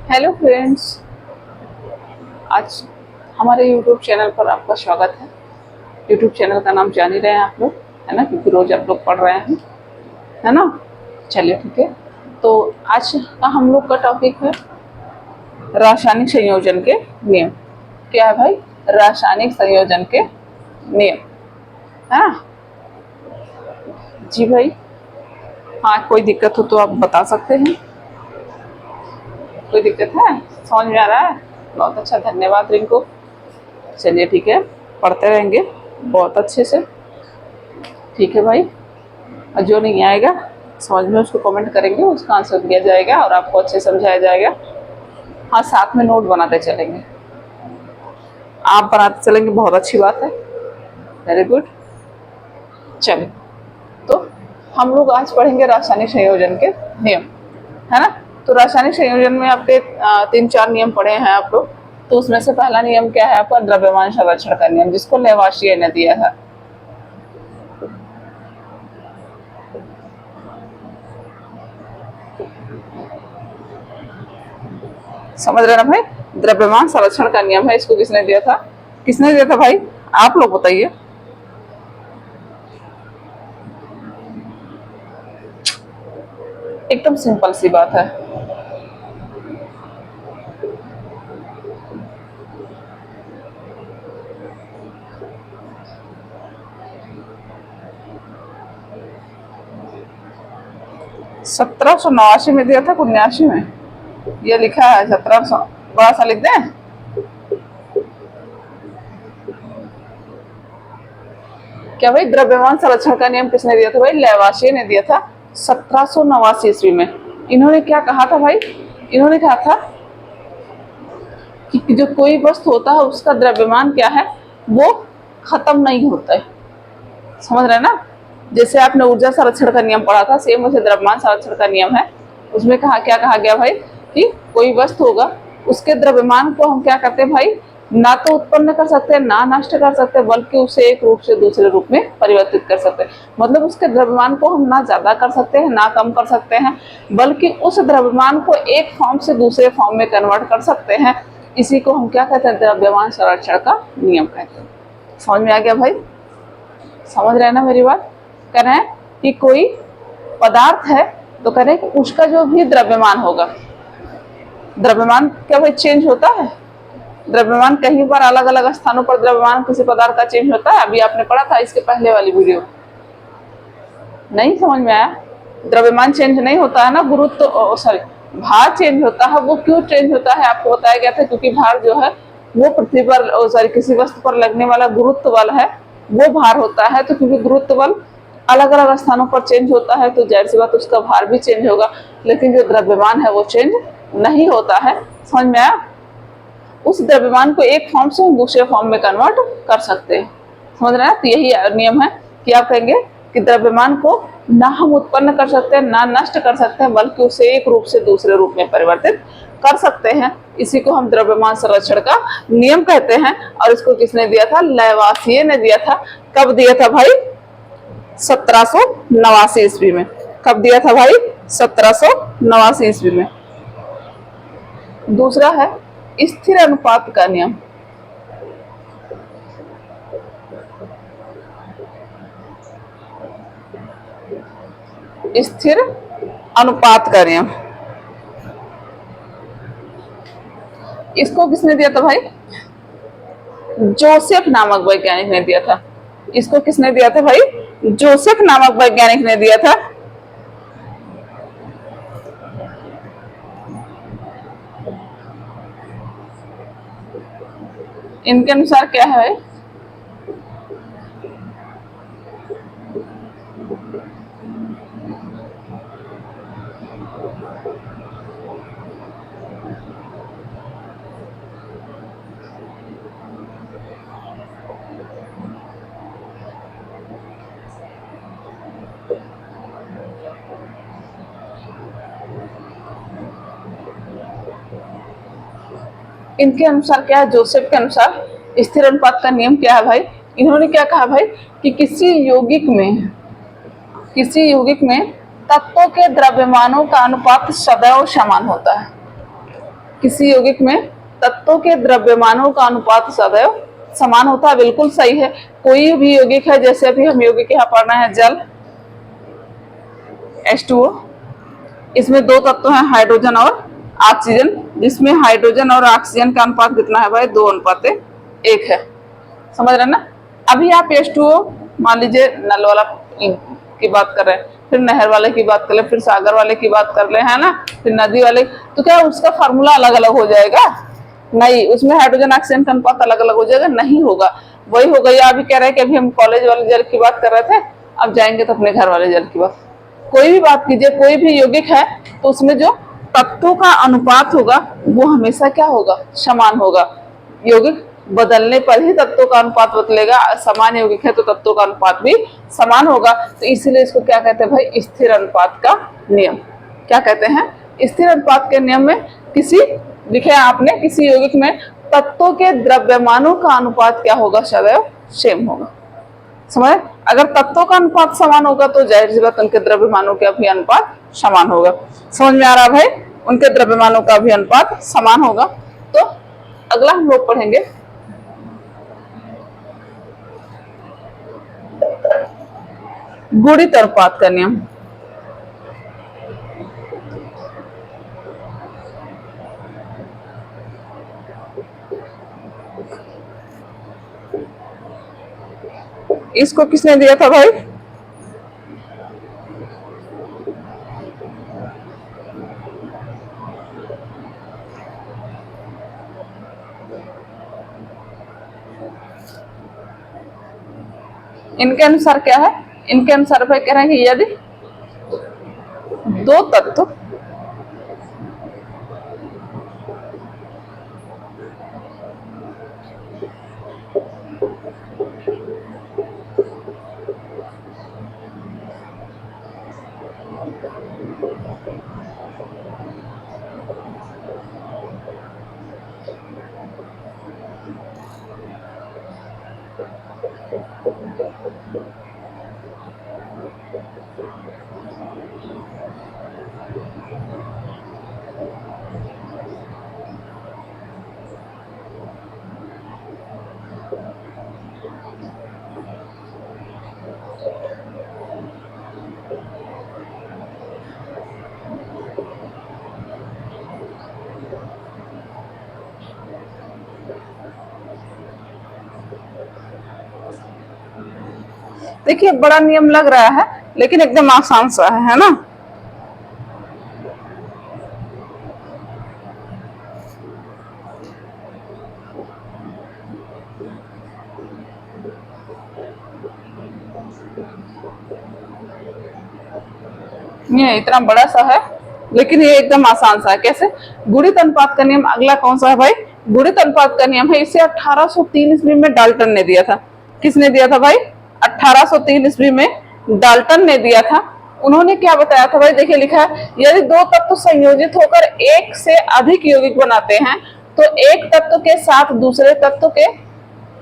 Hello friends, आज हमारे YouTube channel पर आपका स्वागत है। यूट्यूब चैनल का नाम जान ही रहे हैं आप लोग, है ना, क्योंकि रोज आप लोग पढ़ रहे हैं, है ना। चलिए ठीक है, तो आज का हम लोग का टॉपिक है रासायनिक संयोजन के नियम। क्या है भाई? रासायनिक संयोजन के नियम, है ना। जी भाई, हाँ, कोई दिक्कत हो तो आप बता सकते हैं। कोई दिक्कत है? समझ में आ रहा है? बहुत अच्छा, धन्यवाद रिंकू। चलिए ठीक है, पढ़ते रहेंगे बहुत अच्छे से। ठीक है भाई, और जो नहीं आएगा समझ में उसको कमेंट करेंगे, उसका आंसर दिया जाएगा और आपको अच्छे समझाया जाएगा। हाँ, साथ में नोट बनाते चलेंगे। आप बनाते चलेंगे, बहुत अच्छी बात है, वेरी गुड। चलिए, तो हम लोग आज पढ़ेंगे रासायनिक संयोजन के नियम, है ना। तो रासायनिक संयोजन में आपके 3-4 नियम पढ़े हैं आप लोग। तो उसमें से पहला नियम क्या है आपका? द्रव्यमान संरक्षण का नियम, जिसको लेवाशियर ने दिया है। समझ रहे ना भाई? द्रव्यमान संरक्षण का नियम है। इसको किसने दिया था? किसने दिया था भाई? आप लोग बताइए। एकदम सिंपल सी बात है। सत्रह सौ नवासी में दिया था, 79 में ये लिखा है 1700। बड़ा सा लिख दें? क्या भाई, द्रव्यमान संरक्षण का नियम किसने दिया था भाई? लेवाशियर ने दिया था 1789 ईस्वी में। इन्होंने क्या कहा था भाई? इन्होंने कहा था कि जो कोई वस्तु होता है उसका द्रव्यमान क्या है, वो खत्म नहीं होता है। समझ रहे हैं ना? जैसे आपने ऊर्जा संरक्षण का नियम पढ़ा था, सेम वैसे द्रव्यमान संरक्षण का नियम है। उसमें क्या कहा गया भाई कि कोई वस्तु होगा, उसके द्रव्यमान को हम क्या करते हैं भाई? ना तो उत्पन्न कर सकते हैं, ना नष्ट कर सकते हैं, बल्कि उसे एक रूप से दूसरे रूप में परिवर्तित कर सकते हैं। मतलब उसके द्रव्यमान को हम ना ज्यादा कर सकते हैं, ना कम कर सकते हैं, बल्कि उस द्रव्यमान को एक फॉर्म से दूसरे फॉर्म में कन्वर्ट कर सकते हैं। इसी को हम क्या कहते हैं? द्रव्यमान संरक्षण का नियम कहते हैं। समझ में आ गया भाई? समझ रहे हैं ना मेरी बात? कह रहे हैं कि कोई पदार्थ है, तो कह रहे हैं कि उसका जो भी द्रव्यमान होगा, द्रव्यमान क्या भाई चेंज होता है? द्रव्यमान कहीं पर अलग अलग स्थानों पर द्रव्यमान किसी पदार्थ का चेंज होता है। अभी आपने पढ़ा था इसके पहले वाली वीडियो, नहीं समझ में आया? द्रव्यमान चेंज नहीं होता है ना, गुरुत्व सॉरी भार चेंज होता है। वो क्यों चेंज होता है आपको बताया गया था, क्योंकि भार जो है वो पृथ्वी पर सॉरी किसी वस्तु पर लगने वाला गुरुत्व बल है, वो भार होता है। तो क्योंकि गुरुत्व बल अलग अलग स्थानों पर चेंज होता है, तो जाहिर सी बात उसका भार भी चेंज होगा, लेकिन जो द्रव्यमान है वो चेंज नहीं होता है। समझ में आया? उस द्रव्यमान को एक फॉर्म से दूसरे फॉर्म में कन्वर्ट कर सकते हैं। समझ रहे हैं? तो यही नियम है कि आप कहेंगे कि द्रव्यमान को ना हम उत्पन्न कर सकते हैं, ना नष्ट कर सकते हैं, बल्कि उसे एक रूप से दूसरे रूप में परिवर्तित कर सकते हैं। इसी को हम द्रव्यमान संरक्षण का नियम कहते हैं। और इसको किसने दिया था? लेवाशियर ने दिया था। कब दिया था भाई? 1789 ईस्वी में। कब दिया था भाई? 1789 ईस्वी में। दूसरा है स्थिर अनुपात का नियम। स्थिर अनुपात का नियम, इसको किसने दिया था भाई? जोसेफ नामक वैज्ञानिक ने दिया था। इसको किसने दिया था भाई? जोसेफ नामक वैज्ञानिक ने दिया था। इनके अनुसार क्या है? इनके अनुसार क्या है? जोसेफ के अनुसार स्थिर अनुपात का नियम क्या है भाई? इन्होंने क्या कहा भाई कि किसी यौगिक में तत्वों के द्रव्यमानों का अनुपात सदैव समान होता है। किसी यौगिक में तत्वों के द्रव्यमानों का अनुपात सदैव समान होता है। बिल्कुल सही है। कोई भी यौगिक है, जैसे अभी हम यौगिक यहाँ पढ़ना है जल H2O, इसमें दो तत्व हैं हाइड्रोजन और ऑक्सीजन, जिसमें हाइड्रोजन और ऑक्सीजन का अनुपात कितना है भाई? 2:1 है। समझ रहे ना? अभी आप H2O मान लीजिए नल वाला की बात कर रहे हैं, फिर नहर वाले की बात कर ले, फिर सागर वाले की बात कर ले, है ना, फिर नदी वाले, तो क्या उसका फार्मूला अलग अलग हो जाएगा? नहीं, उसमें हाइड्रोजन ऑक्सीजन का अनुपात अलग अलग हो जाएगा? नहीं होगा। वही हो गई। अभी कह रहे हैं कि अभी हम कॉलेज वाले जल की बात कर रहे थे, अब जाएंगे तो अपने घर वाले जल की बात। कोई भी बात कीजिए, कोई भी यौगिक है तो उसमें जो तत्वों का अनुपात होगा वो हमेशा क्या होगा? समान होगा। यौगिक बदलने पर ही तत्वों का अनुपात बदलेगा। समान यौगिक है तो तत्वों का अनुपात भी समान होगा। तो इसीलिए इसको क्या कहते हैं भाई? स्थिर अनुपात का नियम। क्या कहते हैं? स्थिर अनुपात के नियम में किसी, लिखे आपने, किसी यौगिक में तत्वों के द्रव्यमानों का अनुपात क्या होगा? सदैव सेम होगा। समझ? अगर तत्वों का अनुपात समान होगा तो जाहिर सी बात उनके द्रव्यमानों का भी अनुपात समान होगा। समझ में आ रहा भाई? उनके द्रव्यमानों का भी अनुपात समान होगा। तो अगला हम लोग पढ़ेंगे गुणित अनुपात का नियम। इसको किसने दिया था भाई? इनके अनुसार क्या है? इनके अनुसार भाई कह रहे हैं कि यदि दो तत्व देखिए बड़ा नियम लग रहा है लेकिन एकदम आसान सा है ना? ये इतना बड़ा सा है लेकिन ये एकदम आसान सा है। कैसे? गुणित अनुपात का नियम अगला कौन सा है भाई? गुणित अनुपात का नियम है। इसे 1803 ईस्वी में डाल्टन ने दिया था। किसने दिया था भाई? 1803 ईस्वी में डाल्टन ने दिया था। उन्होंने क्या बताया था भाई? देखिए लिखा है, यदि दो तत्व संयोजित होकर एक से अधिक यौगिक बनाते हैं तो एक तत्व के साथ दूसरे तत्व के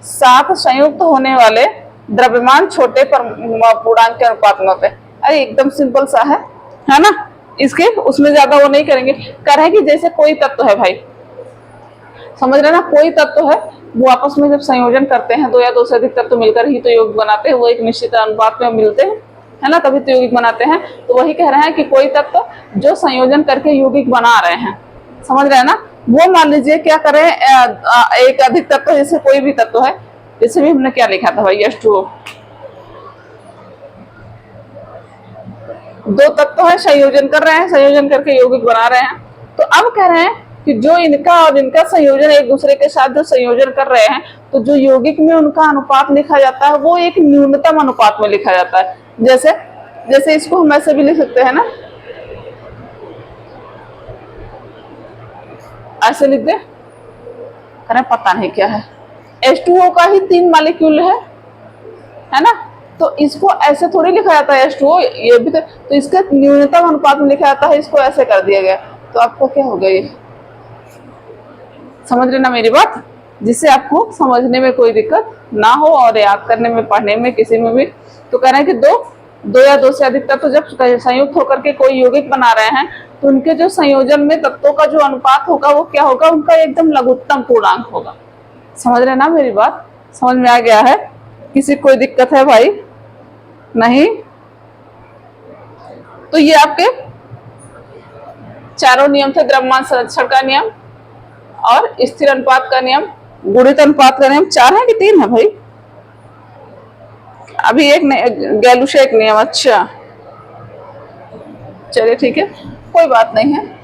साथ संयुक्त होने वाले द्रव्यमान छोटे पर पूर्णांक के अनुपात में होते हैं। अरे एकदम सिंपल सा है ना? इसके उसमें ज्यादा वो नहीं करेंगे। कर है कि जैसे कोई तत्व है भाई, समझ रहे ना, कोई तत्व है, वो आपस में जब संयोजन करते हैं, दो या दो से अधिक तत्व मिलकर ही तो यौगिक बनाते हैं। वो एक निश्चित अनुपात में मिलते हैं, है ना, तभी तो यौगिक बनाते हैं। तो वही कह रहे हैं कि कोई तत्व जो संयोजन करके यौगिक बना रहे हैं, समझ रहे हैं ना, वो मान लीजिए क्या करें, एक अधिक तत्व, जैसे कोई भी तत्व है, जैसे भी हमने क्या लिखा था भाई, H2O, दो तत्व है, संयोजन कर रहे हैं, संयोजन करके यौगिक बना रहे हैं। तो अब कह रहे हैं कि जो इनका और इनका संयोजन एक दूसरे के साथ जो संयोजन कर रहे हैं, तो जो यौगिक में उनका अनुपात लिखा जाता है वो एक न्यूनतम अनुपात में लिखा जाता है। जैसे जैसे इसको हम ऐसे भी लिख सकते हैं ना, ऐसे लिख दे, अरे पता नहीं क्या है, H2O का ही 3 मॉलिक्यूल है ना, तो इसको ऐसे थोड़ी लिखा जाता है H2O, ये भी तो इसके न्यूनतम अनुपात में लिखा जाता है, इसको ऐसे कर दिया गया। तो आपको क्या हो गया, ये समझ रहे ना मेरी बात, जिससे आपको समझने में कोई दिक्कत ना हो और याद करने में, पढ़ने में, किसी में भी। तो कह रहे हैं कि दो दो या दो से अधिक तत्व जब संयुक्त होकर के कोई यौगिक बना रहे हैं तो उनके जो संयोजन में तत्वों का जो अनुपात होगा वो क्या होगा, उनका एकदम लघुत्तम पूर्णांक होगा। समझ रहे ना मेरी बात, समझ में आ गया है? किसी कोई दिक्कत है भाई? नहीं? तो ये आपके चारों नियम थे, द्रव्यमान संरक्षण का नियम और स्थिर अनुपात का नियम, गुणित अनुपात का नियम। 4 है कि 3 है भाई? अभी एक गैलुशेक नियम। अच्छा चलिए ठीक है, कोई बात नहीं है।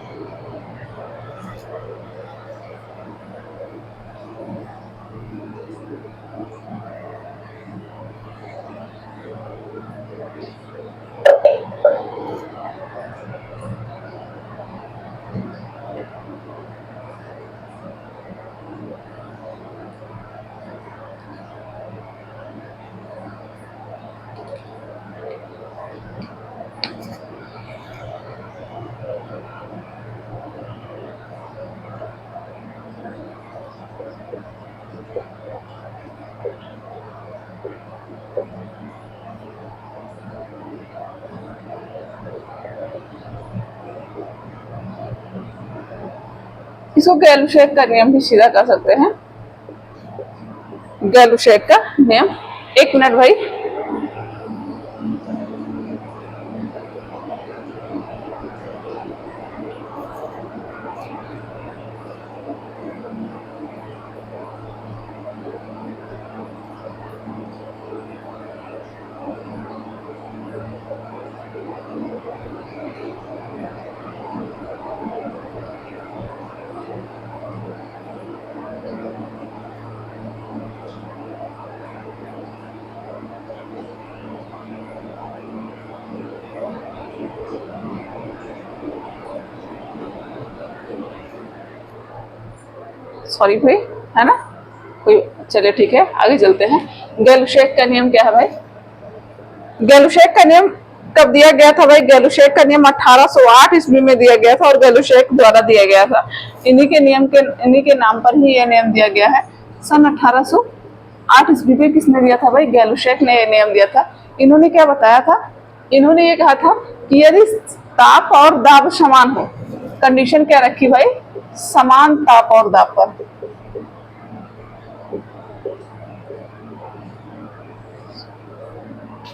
इसको गैलुशेक का नियम भी सीधा कर सकते हैं। गैलुशेक का नियम, 1 मिनट भाई। सॉरी भाई, है ना? कोई, चलिए ठीक है, आगे चलते हैं। गैलुशेक का नियम क्या है भाई? गैलुशेक का नियम कब दिया गया था भाई? गैलुशेक का नियम 1808 ईस्वी में दिया गया था और गैलुशेक द्वारा दिया गया था। इन्हीं के नाम पर ही यह नियम दिया गया है। सन 1808 ईस्वी में किसने दिया था भाई? गैलुशेक ने यह नियम दिया था। इन्होंने क्या बताया था? इन्होंने ये कहा था कि यदि ताप और दाब समान हो, कंडीशन क्या रखी भाई? समान ताप और दाब पर।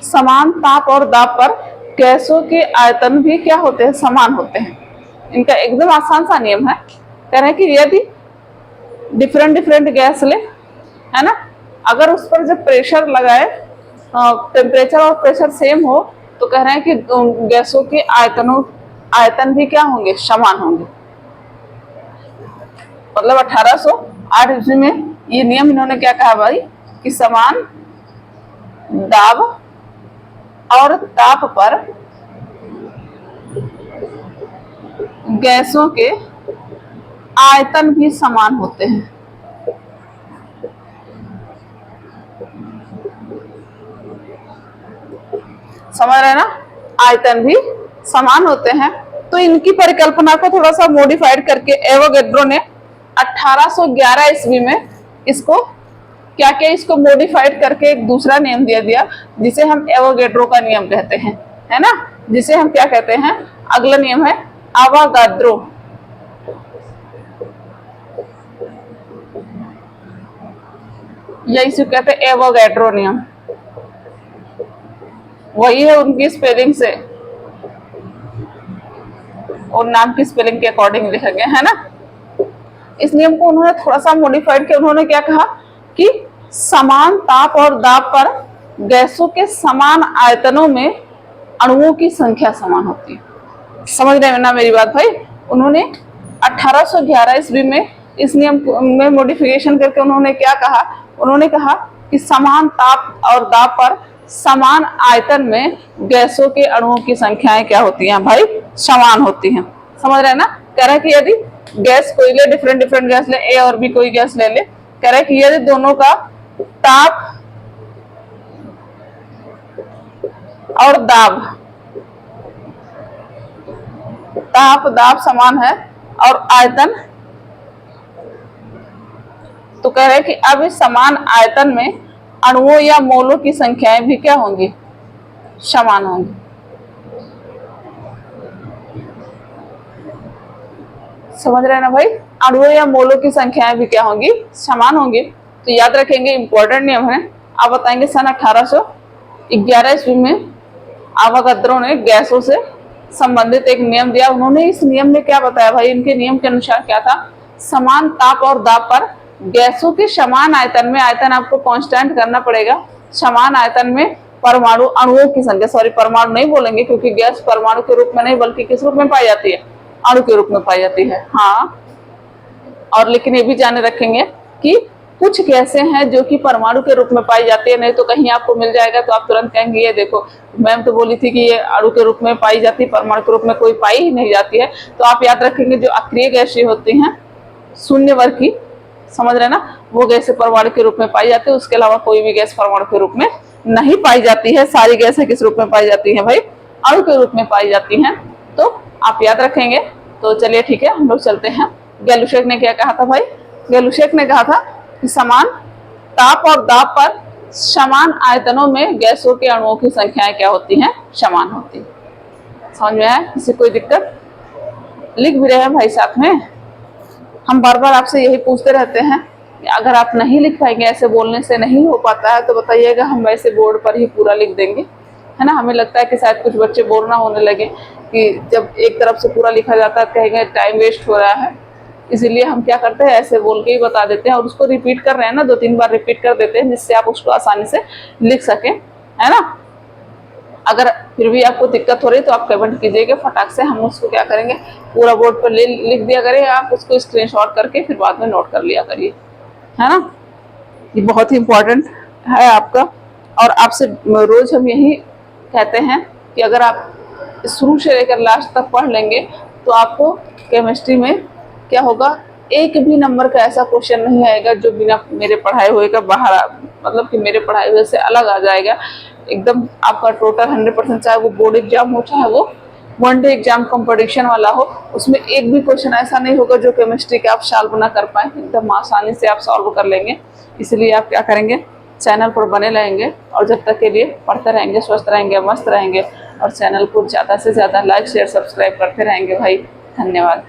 समान ताप और दाब पर गैसों के आयतन भी क्या होते हैं? समान होते हैं। इनका एकदम आसान सा नियम है। कह रहे हैं कि यदि डिफरेंट गैस ले, है ना, अगर उस पर जब प्रेशर लगाए, टेम्परेचर और प्रेशर सेम हो, तो कह रहे हैं कि गैसों के आयतन भी क्या होंगे? समान होंगे। मतलब 1808 ईस्वी में ये नियम इन्होंने क्या कहा भाई? कि समान दाब और ताप पर गैसों के आयतन भी समान होते हैं। समझ रहे ना? आयतन भी समान होते हैं। तो इनकी परिकल्पना को थोड़ा सा मॉडिफाइड करके एवोगैड्रो ने 1811 ईस्वी में इसको क्या किया? इसको मॉडिफाइड करके एक दूसरा नियम दे दिया जिसे हम एवोगैड्रो का नियम कहते हैं, है ना? जिसे हम क्या कहते हैं? अगला नियम है अवोगाद्रो। या इसे कहते हैं एवोगैड्रो नियम। वही है उनकी स्पेलिंग से और नाम की स्पेलिंग के अकॉर्डिंग लिखा गया है ना। इस नियम को उन्होंने थोड़ा सा मॉडिफाइड किया। उन्होंने क्या कहा कि समान ताप और दाब पर गैसों के समान आयतनों में अणुओं की संख्या समान होती है। समझ रहे हैं ना मेरी बात भाई? उन्होंने 1811 ईस्वी में इस नियम में मॉडिफिकेशन करके उन्होंने क्या कहा? उन्होंने कहा कि समान ताप और दाब पर समान आयतन में गैसों के अणुओं की संख्याएं क्या होती हैं भाई? समान होती हैं। समझ रहे हैं ना? कह रहे हैं कि यदि गैस कोई ले, डिफरेंट गैस ले, ए और बी कोई गैस ले, कह रहे हैं कि यदि दोनों का ताप और दाब समान है और आयतन, तो कह रहे हैं कि अब इस समान आयतन में अणुओं या मोलों की संख्याएं भी क्या होंगी? समान होंगे। समझ रहे हैं ना भाई, अणुओं या मोलों की संख्याएं भी क्या होंगी, समान होंगी। तो याद रखेंगे, इंपॉर्टेंट नियम है। आप बताएंगे सन 1811 ईस्वी में आवागद्रो ने गैसों से संबंधित एक नियम दिया। उन्होंने इस नियम में क्या बताया भाई, इनके नियम के अनुसार क्या था, समान ताप और दाब पर गैसों के समान आयतन में, आयतन आपको कांस्टेंट करना पड़ेगा, समान आयतन में परमाणु अणुओं की संख्या, सॉरी परमाणु नहीं बोलेंगे क्योंकि गैस परमाणु के रूप में नहीं बल्कि किस रूप में पाई जाती है, अणु के रूप में पाई जाती है। हाँ, और लेकिन ये भी जाने रखेंगे कि कुछ गैसें हैं जो कि परमाणु के रूप में पाई जाती है, नहीं तो कहीं आपको मिल जाएगा तो आप तुरंत कहेंगे ये देखो मैम तो बोली थी कि ये अणु के रूप में पाई जाती है, परमाणु के रूप में कोई पाई ही नहीं जाती है। तो आप याद रखेंगे जो अक्रिय गैसें होती हैं शून्य वर्ग की, समझ रहे ना, वो गैसें परमाणु के रूप में पाई जाती है, उसके अलावा कोई भी गैस परमाणु के रूप में नहीं पाई जाती है। सारी गैसें किस रूप में पाई जाती है भाई, अणु के रूप में पाई जाती हैं। तो आप याद रखेंगे। तो चलिए ठीक है, हम लोग चलते हैं। गैलुशेक ने क्या कहा था भाई, गैलुशेक ने कहा था कि समान ताप और दाब पर समान आयतनों में गैसों के अणुओं की संख्याएं क्या होती हैं, समान होती है। समझ में आया, किसी कोई दिक्कत? लिख भी रहे हैं भाई साथ में। हम बार बार आपसे यही पूछते रहते हैं कि अगर आप नहीं लिख पाएंगे, ऐसे बोलने से नहीं हो पाता है तो बताइएगा, हम वैसे बोर्ड पर ही पूरा लिख देंगे, है ना। हमें लगता है कि शायद कुछ बच्चे बोर ना होने लगे कि जब एक तरफ से पूरा लिखा जाता है कहेंगे टाइम वेस्ट हो रहा है, इसीलिए हम क्या करते हैं ऐसे बोल के ही बता देते हैं और उसको रिपीट कर रहे हैं ना, 2-3 बार रिपीट कर देते हैं जिससे आप उसको आसानी से लिख सकें, है ना। अगर फिर भी आपको दिक्कत हो रही तो आप कमेंट कीजिएगा फटाक से, हम उसको क्या करेंगे पूरा बोर्ड पर लिख दिया करें, आप उसको स्क्रीनशॉट करके फिर बाद में नोट कर लिया करिए, है ना। ये बहुत ही इम्पोर्टेंट है आपका। और आपसे रोज हम यही कहते हैं कि अगर आप शुरू से लेकर लास्ट तक पढ़ लेंगे तो आपको केमिस्ट्री में क्या होगा, एक भी नंबर का ऐसा क्वेश्चन नहीं आएगा जो बिना मेरे पढ़ाए हुए का बाहर मतलब कि मेरे पढ़ाए हुए से अलग आ जाएगा। एकदम आपका टोटल 100%, चाहे वो बोर्ड एग्जाम हो चाहे वो वन डे एग्जाम कंपटीशन वाला हो, उसमें एक भी क्वेश्चन ऐसा नहीं होगा जो केमिस्ट्री के आप सॉल्व ना कर पाए, एकदम आसानी से आप सॉल्व कर लेंगे। इसलिए आप क्या करेंगे, चैनल पर बने रहेंगे और जब तक के लिए पढ़ते रहेंगे, स्वस्थ रहेंगे, मस्त रहेंगे और चैनल को ज़्यादा से ज़्यादा लाइक शेयर सब्सक्राइब करते रहेंगे भाई। धन्यवाद।